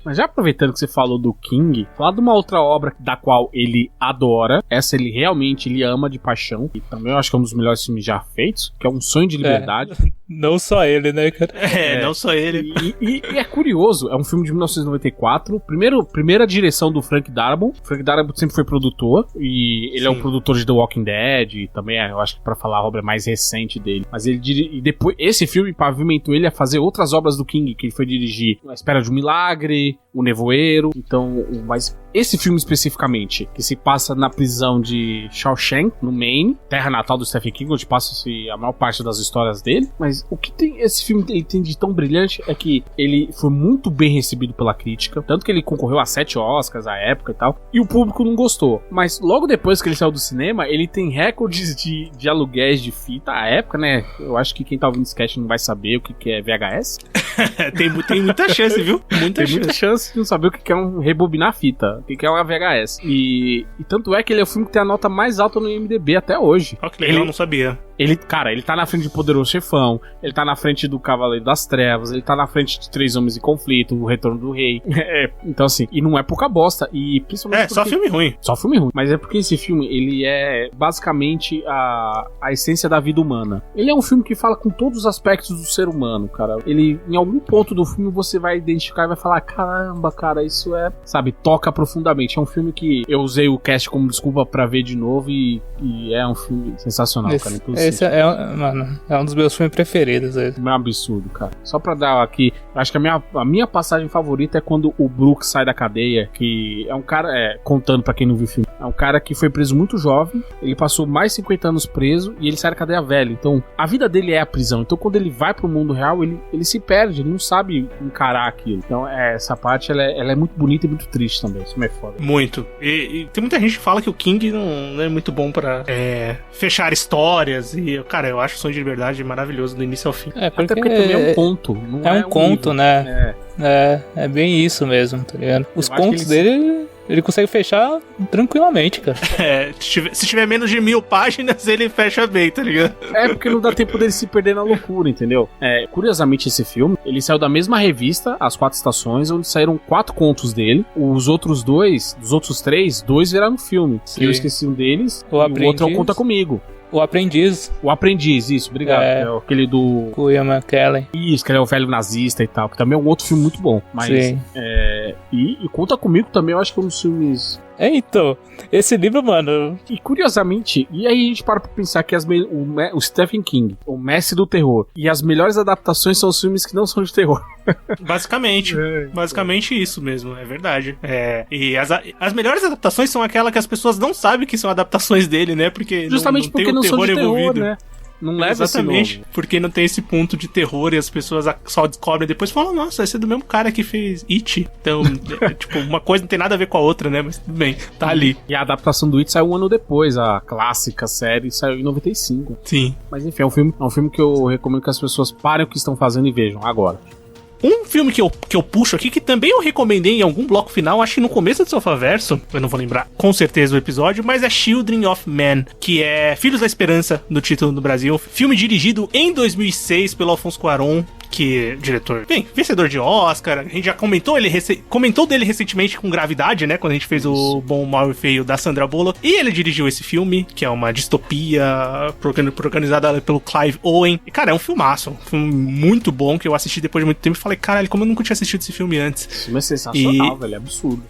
Mas já aproveitando que você falou do King, falar de uma outra obra da qual ele adora, essa ele realmente ama de paixão, e também eu acho que é um dos melhores filmes já feitos, que é Um Sonho de Liberdade. Não só ele, né, cara? Não só ele. E é curioso, é um filme de 1994, primeira direção do Frank Darabont. Frank Darabont sempre foi produtor, e ele é um produtor de The Walking Dead, também eu acho que pra falar a obra mais recente dele. Mas e depois, esse filme pavimentou ele a fazer outras obras do King, que ele foi dirigir A Espera de um Milagre, O Nevoeiro. Então, mas esse filme especificamente, que se passa na prisão de Shawshank, no Maine, terra natal do Stephen King, onde passa-se a maior parte das histórias dele. Mas o que esse filme tem de tão brilhante é que ele foi muito bem recebido pela crítica, tanto que ele concorreu a 7 Oscars à época e tal, e o público não gostou. Mas logo depois que ele saiu do cinema, ele tem recordes de aluguéis de fita à época, né? Eu acho que quem tá ouvindo esse cast não vai saber o que é VHS. Tem muita chance, viu? Muita chance de não saber o que é um rebobinar fita. que é uma VHS. E tanto é que ele é o filme que tem a nota mais alta no IMDb até hoje. Ó, que legal, eu não sabia. Ele tá na frente de Poderoso Chefão, ele tá na frente do Cavaleiro das Trevas, ele tá na frente de Três Homens em Conflito, O Retorno do Rei. Então assim, e não é pouca bosta. E principalmente só filme ruim. Só filme ruim. Mas é porque esse filme, ele é basicamente a essência da vida humana. Ele é um filme que fala com todos os aspectos do ser humano, cara. Ele, em algum ponto do filme, você vai identificar e vai falar, caramba, cara, isso sabe, toca profundamente. É um filme que eu usei o cast como desculpa pra ver de novo e é um filme sensacional, cara. Esse mano, é um dos meus filmes preferidos. É um absurdo, cara. Só pra dar aqui, acho que a minha passagem favorita é quando o Brooks sai da cadeia, que é um cara, contando pra quem não viu o filme, é um cara que foi preso muito jovem, ele passou mais de 50 anos preso e ele sai da cadeia velho. Então, a vida dele é a prisão. Então, quando ele vai pro mundo real, ele se perde, ele não sabe encarar aquilo. Então, essa parte, ela é muito bonita e muito triste também. Isso é foda. Muito. E tem muita gente que fala que o King não é muito bom pra fechar histórias. E, cara, eu acho o Sonho de Liberdade maravilhoso do início ao fim. Até porque também é um conto. Não é um conto, livro, né? É bem isso mesmo, tá ligado? Os contos dele... Ele consegue fechar tranquilamente, cara. Se tiver menos de 1000 páginas, ele fecha bem, tá ligado? Porque não dá tempo dele se perder na loucura, entendeu? Curiosamente, esse filme, ele saiu da mesma revista, As Quatro Estações, onde saíram 4 contos dele. Os outros 2, dos outros 3, 2 viraram filme. Sim. Eu esqueci um deles, o outro é o Conta Comigo. O Aprendiz. O Aprendiz, isso, obrigado. É aquele do... Ian McKellen. Isso, que ele é o velho nazista e tal, que também é um outro filme muito bom. Mas, sim. E Conta Comigo também, eu acho que é um dos filmes... Então, esse livro, mano... E curiosamente, e aí a gente para pra pensar que o Stephen King, o mestre do terror, e as melhores adaptações são os filmes que não são de terror. Basicamente isso mesmo, é verdade. E as melhores adaptações são aquelas que as pessoas não sabem que são adaptações dele, né? Porque justamente não porque tem o não terror são de terror, envolvido. Né? Não leva exatamente, porque não tem esse ponto de terror e as pessoas só descobrem depois e falam, nossa, esse é do mesmo cara que fez It. Então, tipo, uma coisa não tem nada a ver com a outra, né? Mas tudo bem, tá ali. E a adaptação do It saiu um ano depois, a clássica série saiu em 95. Sim. Mas enfim, é um filme que eu recomendo que as pessoas parem o que estão fazendo e vejam agora. Um filme que eu puxo aqui, que também eu recomendei em algum bloco final, acho que no começo do Sofaverso, eu não vou lembrar com certeza o episódio, mas é Children of Men, que é Filhos da Esperança, no título no Brasil. Filme dirigido em 2006 pelo Alfonso Cuarón, que é diretor, vencedor de Oscar. A gente já comentou dele recentemente com Gravidade, né, quando a gente fez o Bom, Mal e Feio da Sandra Bullock. E ele dirigiu esse filme, que é uma distopia organizada pelo Clive Owen. E, cara, é um filmaço, um filme muito bom, que eu assisti depois de muito tempo e falei, caralho, como eu nunca tinha assistido esse filme antes. Esse filme é sensacional, velho, é absurdo.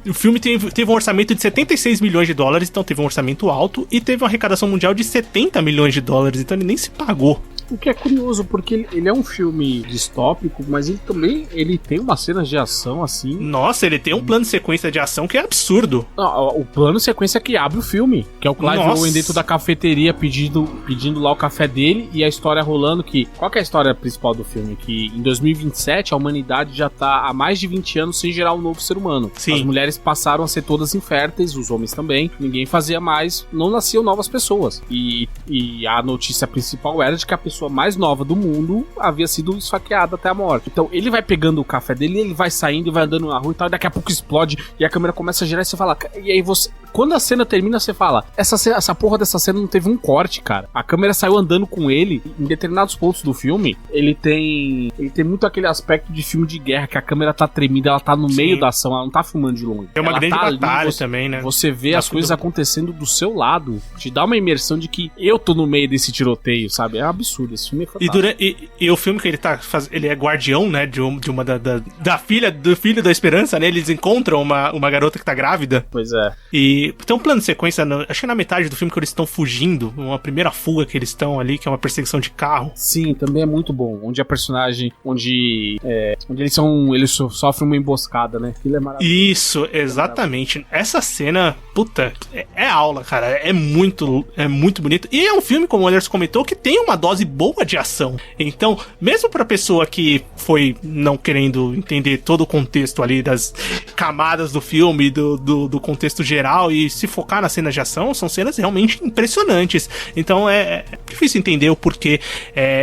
O filme teve um orçamento de 76 milhões de dólares, então teve um orçamento alto, e teve uma arrecadação mundial de 70 milhões de dólares, então ele nem se pagou. O que é curioso, porque ele é um filme distópico, mas ele também tem umas cenas de ação assim. Nossa, ele tem um plano de sequência de ação que é absurdo. O plano de sequência que abre o filme, que é o Clive Owen dentro da cafeteria pedindo lá o café dele e a história rolando. Qual que é a história principal do filme? Que em 2027 a humanidade já tá há mais de 20 anos sem gerar um novo ser humano. Sim. As mulheres passaram a ser todas inférteis, os homens também. Ninguém fazia mais, não nasciam novas pessoas. E a notícia principal era de que a pessoa mais nova do mundo havia sido esfaqueada até a morte. Então ele vai pegando o café dele, ele vai saindo e vai andando na rua e tal, e daqui a pouco explode e a câmera começa a girar e você fala, e aí você, quando a cena termina, você fala, essa porra dessa cena não teve um corte, cara. A câmera saiu andando com ele. Em determinados pontos do filme, ele tem muito aquele aspecto de filme de guerra, que a câmera tá tremida, ela tá no meio da ação, ela não tá filmando de longe. É uma ela grande tá batalha ali, também, né? Você vê as coisas acontecendo do seu lado, te dá uma imersão de que eu tô no meio desse tiroteio, sabe? É um absurdo, esse filme é fantástico. E o filme que ele é guardião, né, de uma da filha do filho da Esperança, né? Eles encontram uma garota que tá grávida. Pois é. E tem um plano de sequência, acho que na metade do filme, que eles estão fugindo, uma primeira fuga que eles estão ali, que é uma perseguição de carro. Sim, também é muito bom. Onde a personagem, onde eles sofrem uma emboscada, né? Aquilo é maravilhoso. Isso, exatamente. Essa cena, puta, é aula, cara. É muito bonito. E é um filme, como o Anderson comentou, que tem uma dose boa de ação. Então, mesmo pra pessoa que foi não querendo entender todo o contexto ali das camadas do filme, do contexto geral tal, e se focar nas cenas de ação, são cenas realmente impressionantes. Então é difícil entender o porquê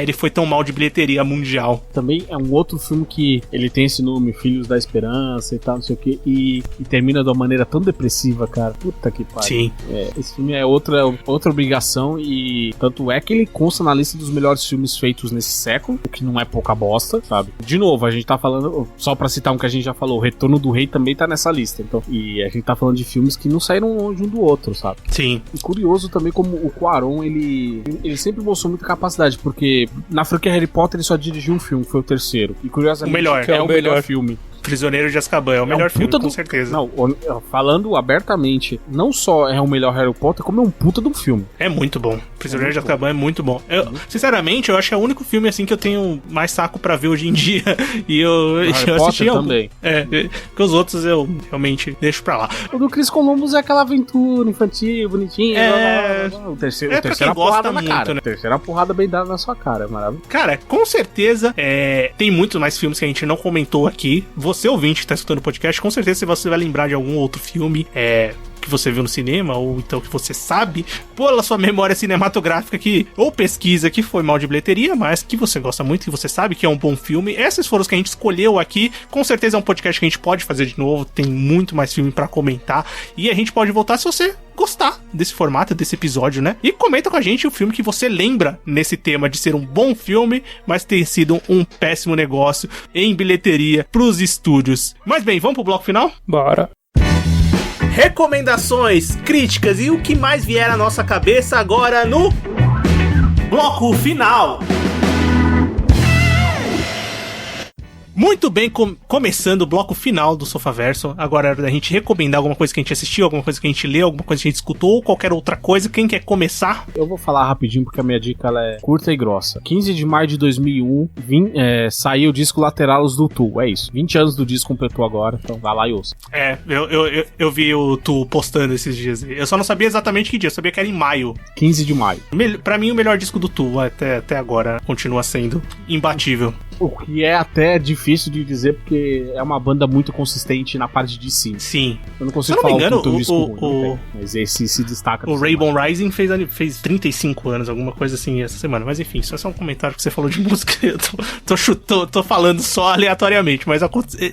ele foi tão mal de bilheteria mundial. Também é um outro filme que ele tem esse nome, Filhos da Esperança e tal, não sei o que, e termina de uma maneira tão depressiva, cara. Puta que pariu. Sim. Esse filme é outra obrigação, e tanto é que ele consta na lista dos melhores filmes feitos nesse século, o que não é pouca bosta, sabe? De novo, a gente tá falando, só pra citar um que a gente já falou, o Retorno do Rei também tá nessa lista, então, e a gente tá falando de filmes que não saíram longe um do outro, sabe? Sim. E curioso também como o Cuarón, ele sempre mostrou muita capacidade, porque na franquia Harry Potter ele só dirigiu um filme, foi o terceiro, e curiosamente o melhor. é o melhor filme. Prisioneiro de Azkaban é o melhor filme, com certeza. Não, falando abertamente, não só é o melhor Harry Potter, como é um puta de um filme. É muito bom. Prisioneiro de Azkaban é muito bom. Sinceramente, eu acho que é o único filme assim que eu tenho mais saco pra ver hoje em dia. E eu assisti também. Porque os outros eu realmente deixo pra lá. O do Chris Columbus é aquela aventura infantil, bonitinha. O terceiro é a porrada na cara. Né? O terceiro é a porrada bem dada na sua cara, maravilhoso. Cara, com certeza tem muitos mais filmes que a gente não comentou aqui. Você, ouvinte que tá escutando o podcast, com certeza você vai lembrar de algum outro filme que você viu no cinema, ou então que você sabe pela sua memória cinematográfica ou pesquisa que foi mal de bilheteria, mas que você gosta muito, que você sabe que é um bom filme. Esses foram os que a gente escolheu aqui. Com certeza é um podcast que a gente pode fazer de novo, tem muito mais filme pra comentar, e a gente pode voltar se você gostar desse formato, desse episódio, né? E comenta com a gente o filme que você lembra nesse tema de ser um bom filme, mas ter sido um péssimo negócio em bilheteria pros estúdios. Mas bem, vamos pro bloco final? Bora! Recomendações, críticas e o que mais vier à nossa cabeça agora no bloco final. Muito bem, começando o bloco final do Sofaverso. Agora é hora da gente recomendar alguma coisa que a gente assistiu, alguma coisa que a gente leu, alguma coisa que a gente escutou, ou qualquer outra coisa. Quem quer começar? Eu vou falar rapidinho porque a minha dica ela é curta e grossa. 15 de maio de 2001 saiu o disco Lateralus do Tu. É isso. 20 anos do disco completou agora, então vai lá e ouça. Eu vi o Tu postando esses dias. Eu só não sabia exatamente que dia, eu sabia que era em maio. 15 de maio. Pra mim, o melhor disco do Tu até agora continua sendo imbatível. O que é até difícil de dizer, porque é uma banda muito consistente na parte de cima. Sim. Eu não consigo falar o disco ruim, mas esse se destaca. O Rainbow Rising fez 35 anos, alguma coisa assim, essa semana. Mas enfim, isso é só um comentário que você falou de música. Eu tô falando só aleatoriamente, mas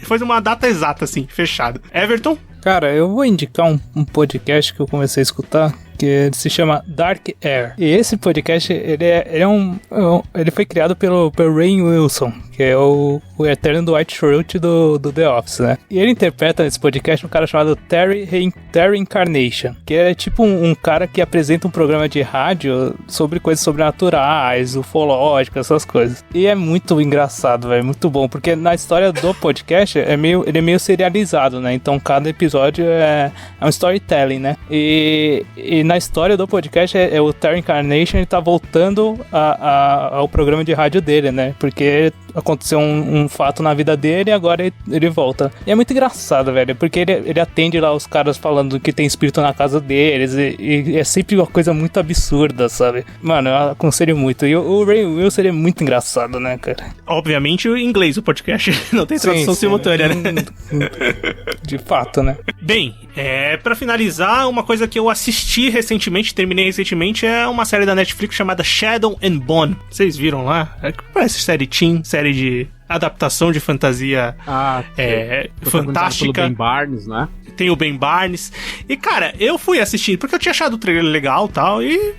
foi uma data exata, assim, fechada. Everton? Cara, eu vou indicar um podcast que eu comecei a escutar, que se chama Dark Air. E esse podcast, ele foi criado pelo Rainn Wilson, que é o eterno Dwight Schrute do The Office, né? E ele interpreta nesse podcast um cara chamado Terry Incarnation, que é tipo um cara que apresenta um programa de rádio sobre coisas sobrenaturais, ufológicas, essas coisas. E é muito engraçado, velho, muito bom, porque na história do podcast, ele é meio serializado, né? Então cada episódio é um storytelling, né? E na história do podcast o Terry Incarnation, ele tá voltando ao programa de rádio dele, né? Porque aconteceu um fato na vida dele e agora ele volta. E é muito engraçado, velho, porque ele atende lá os caras falando que tem espírito na casa deles e é sempre uma coisa muito absurda, sabe? Mano, eu aconselho muito. E o Rainn Wilson, ele é muito engraçado, né, cara? Obviamente em inglês o podcast não tem tradução simultânea, né? De fato, né? Bem, pra finalizar, uma coisa que eu assisti terminei recentemente, é uma série da Netflix chamada Shadow and Bone. Vocês viram lá? Parece série teen, série de adaptação de fantasia fantástica. Pelo Ben Barnes, né? Tem o Ben Barnes. E, cara, eu fui assistir porque eu tinha achado o trailer legal e tal. E,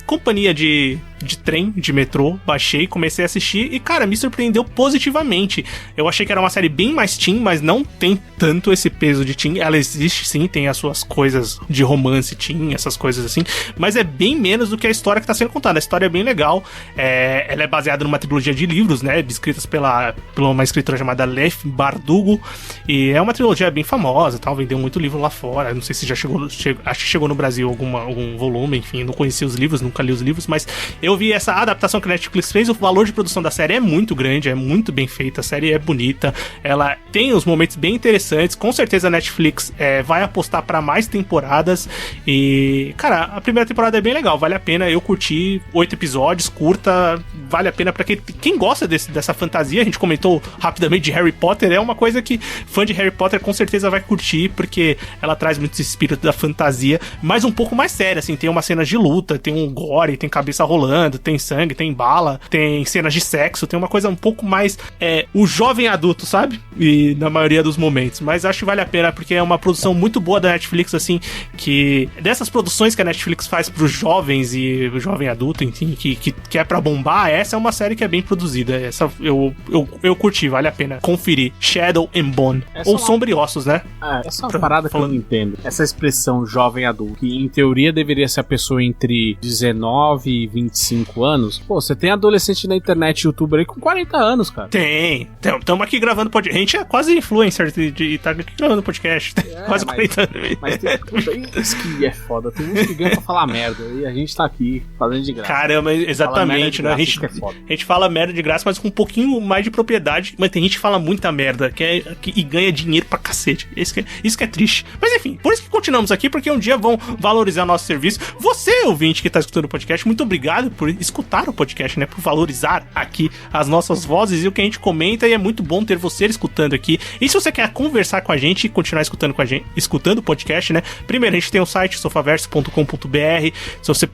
companhia de trem, de metrô, baixei, comecei a assistir e, cara, me surpreendeu positivamente. Eu achei que era uma série bem mais teen, mas não tem tanto esse peso de teen. Ela existe sim, tem as suas coisas de romance teen, essas coisas assim, mas é bem menos do que a história que tá sendo contada. A história é bem legal, ela é baseada numa trilogia de livros, né, escritas pela uma escritora chamada Leigh Bardugo, e é uma trilogia bem famosa, tal, vendeu muito livro lá fora. Não sei se já chegou, acho que chegou no Brasil algum volume, enfim, não conheci os livros, nunca li os livros, mas eu vi essa adaptação que a Netflix fez, o valor de produção da série é muito grande, é muito bem feita, a série é bonita, ela tem uns momentos bem interessantes, com certeza a Netflix vai apostar pra mais temporadas e, cara, a primeira temporada é bem legal, vale a pena, eu curti 8 episódios, curta, vale a pena pra quem gosta dessa fantasia, a gente comentou rapidamente de Harry Potter, é uma coisa que fã de Harry Potter com certeza vai curtir, porque ela traz muito esse espírito da fantasia, mas um pouco mais séria, assim, tem umas cenas de luta, tem um gore, tem cabeça rolando, tem sangue, tem bala, tem cenas de sexo, tem uma coisa um pouco mais o jovem adulto, sabe? E na maioria dos momentos, mas acho que vale a pena, porque é uma produção muito boa da Netflix, assim, que dessas produções que a Netflix faz pros jovens e o jovem adulto, enfim, que é pra bombar, essa é uma série que é bem produzida, essa eu curti, vale a pena conferir. Shadow and Bone, ou Sombriossos, né? Essa é uma parada que eu não entendo, essa expressão jovem adulto, que em teoria deveria ser a pessoa entre 19 e 25 anos, pô, você tem adolescente na internet, youtuber aí com 40 anos, cara. Estamos aqui gravando podcast, a gente é quase influencer de tá aqui gravando podcast, quase 40 anos. Mas tem isso que é foda, tem uns que ganham pra falar merda, e a gente tá aqui fazendo de graça. Caramba, exatamente, né? A gente fala merda de graça, mas com um pouquinho mais de propriedade, mas tem gente que fala muita merda, e ganha dinheiro pra cacete. Isso que é triste. Mas enfim, por isso que continuamos aqui, porque um dia vão valorizar nosso serviço. Você, ouvinte que tá escutando o podcast, muito obrigado por escutar o podcast, né? Por valorizar aqui as nossas vozes e o que a gente comenta, e é muito bom ter você escutando aqui. E se você quer conversar com a gente e continuar escutando com a gente, escutando o podcast, né? Primeiro, a gente tem o site sofaverso.com.br. Se você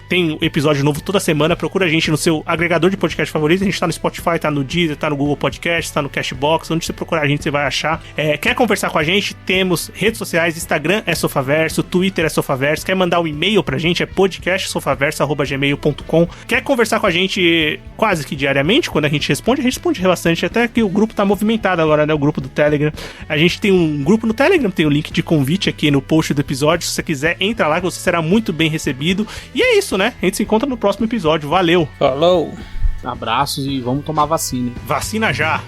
tem episódio novo toda semana, procura a gente no seu agregador de podcast favorito. A gente tá no Spotify, tá no Deezer, tá no Google Podcast, tá no Cashbox. Onde você procurar a gente, você vai achar. Quer conversar com a gente? Temos redes sociais, Instagram é Sofaverso, Twitter é Sofaverso. Quer mandar um e-mail pra gente? É podcastsofaverso@gmail.com. Quer conversar com a gente quase que diariamente? Quando a gente responde bastante. Até que o grupo tá movimentado agora, né? O grupo do Telegram. A gente tem um grupo no Telegram, tem o link de convite aqui no post do episódio. Se você quiser, entra lá que você será muito bem recebido. E é isso, né? A gente se encontra no próximo episódio. Valeu! Falou! Abraços e vamos tomar vacina. Vacina já!